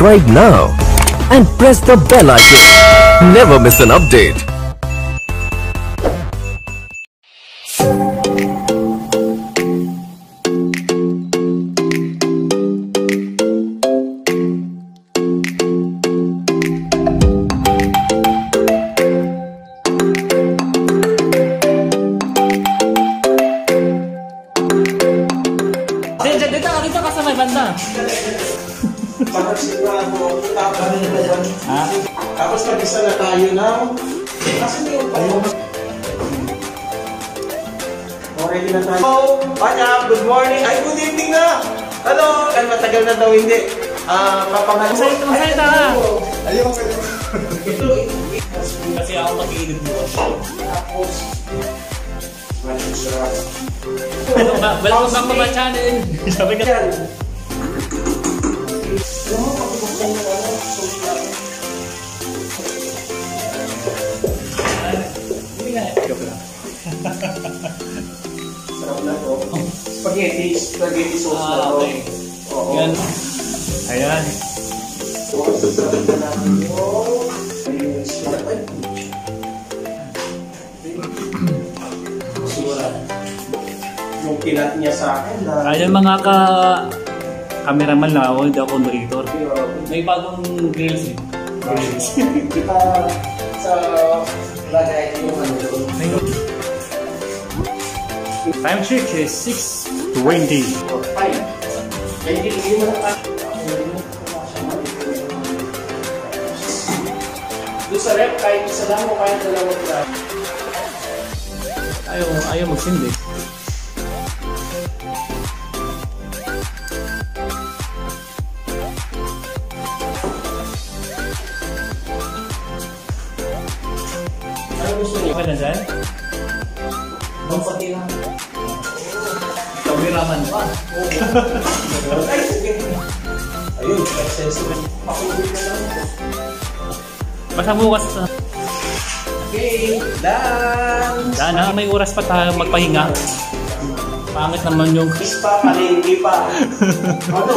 subscribe now and press the bell icon. Never miss an update. Dito ka sa may banda. Parang sigurado, tapos mag-isa na tayo now. Kasi may upayo. Ready na tayo. Hello, Panyam, good morning. Ay, good evening na. Hello. Ay, matagal na daw hindi. Masaya ka. Ayun. Ito. Kasi ako mag-iinit mo. Tapos, welcome back to my channel. Sabi ka. Sarap na to. Spaghetti sauce na to. Okay. Yan. Ayan. Yung kinat niya sa akin na... Ayan mga ka-cameraman na ako, hindi ako moderator. May bagong grills eh. Sa lagay yung ano doon. Time check is 6:20. Doon sa rep, kahit isa lang o kahit dalawang lang. Ayaw magsindi. Ano gusto niyo? Okay na dyan? Pati lang. Kameraman pa. Ay, sige. Ayun, accessory. Makulit na lang ito. Basta bukas sa... Okay, dance! Sana may oras pa tayo magpahinga. Pangit naman yung... Kiss pa, palengke pa. Ano?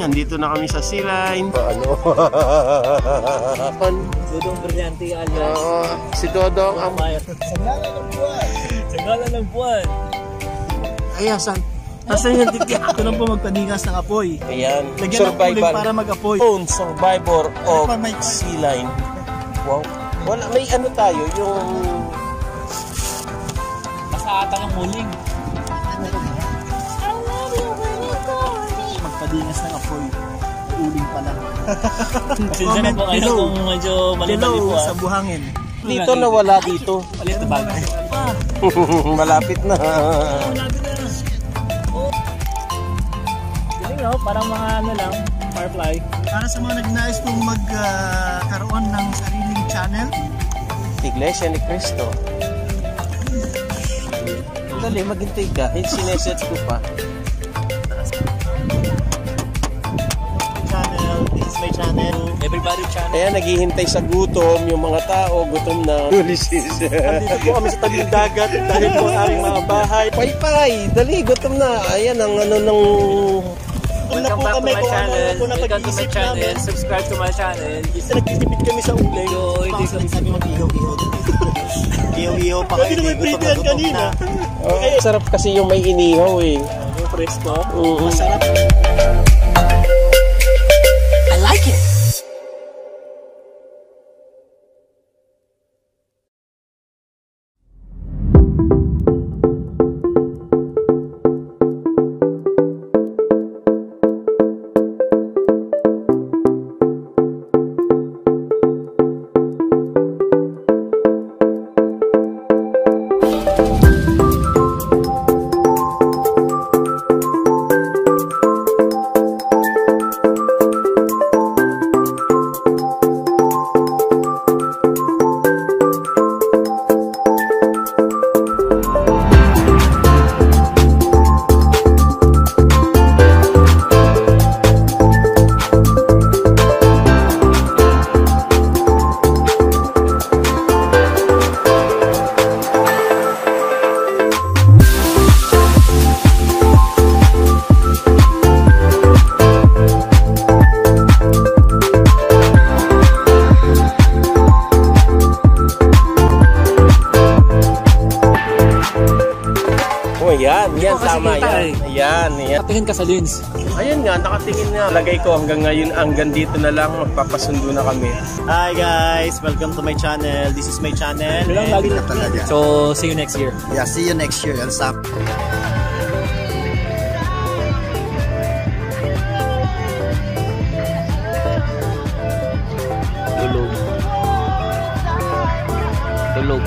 Nandito na kami sa Sea Line. Ano? Dodong Brilyante alias. Si Dodong ang... Sagala ng buwan. Sagala ng buwan. Ay, saan? Asan yung dikya? Ito lang po magpanigas ng apoy. Ayan. Lagyan ng uling para mag-apoy. Own survivor of pa may- sea lion. Wow. Wala, may ano tayo, yung... Masaatang ang huling. Magpanigas ng apoy. Uling pala. Pasensya na po kayo kung medyo mali-mali po sa buhangin. Dito nawala dito. Palit na bagay. Malapit na. Galing no? Parang mga ano lang, firefly. Para sa mga nagnais pong magkaroon ng sariling channel, Iglesia ni Cristo. Dali, maghintay ka. Sineset ko pa. channel, this is my channel. Everybody channel. Ayan, naghihintay sa gutom. Yung mga tao, gutom na. Ulysses. Nandito po kami sa tabing dagat dahil po ang aming mga bahay. Paypay, dali, gutom na. Ayan, ang ano ng... Welcome back to my channel. Welcome to my channel. Subscribe to my channel. Nagtitipid kami sa uling. Hindi kami sabi mag-ihaw-ihaw. Ihaw-ihaw pa kayo. Pwede naman prepare kanina. Sarap kasi yung may inihaw eh. Yung presko. Masarap. I like it. Yan, tama yan. Yan. Patingin ka sa lens. Ayan nga, nakatingin nga. Lagay ko hanggang ngayon, hanggang dito na lang. Magpapasundo na kami. Hi guys! Welcome to my channel. This is my channel. So, see you next year. Yeah, see you next year. Elsap. Tulog. Tulog.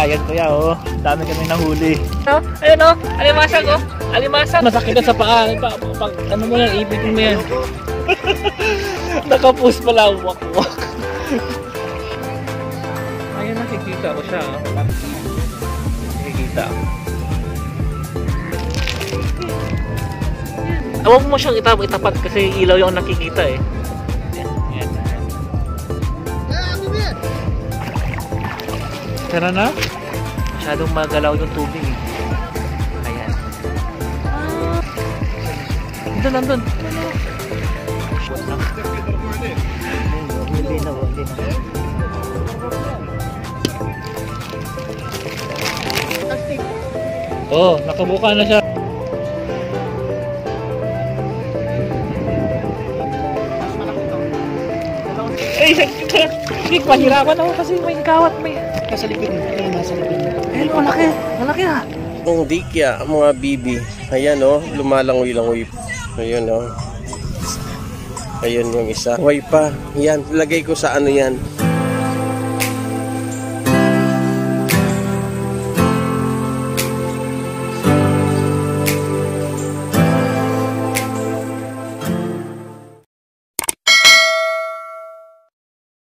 Ayan kuya oh, dami kami nahuli. Ayun oh, alimasag oh. Alimasag. Masakit ka sa paa. Pag ano mo yan, ipipin mo yan. Nakapus pala, wak-wak. Ayun, nakikita ko siya. Nakikita. Huwag mo siyang itapat kasi ilaw yung nakikita eh. Yan. Tara na. Masyadong magalaw yung tubig eh. Ayan. Nandun. Hindi na. Oh, nakabuka na siya. Ay, pahirapan ako kasi may kawat may. Nasa likod mo. Nasa likod mo. Ayun, malaki. Malaki ha. Ang dikya, mga bibi. Ayan oh, lumalangoy-langoy. Ayan oh. Ayun yung isa. Huway pa. Yan, lagay ko sa ano yan.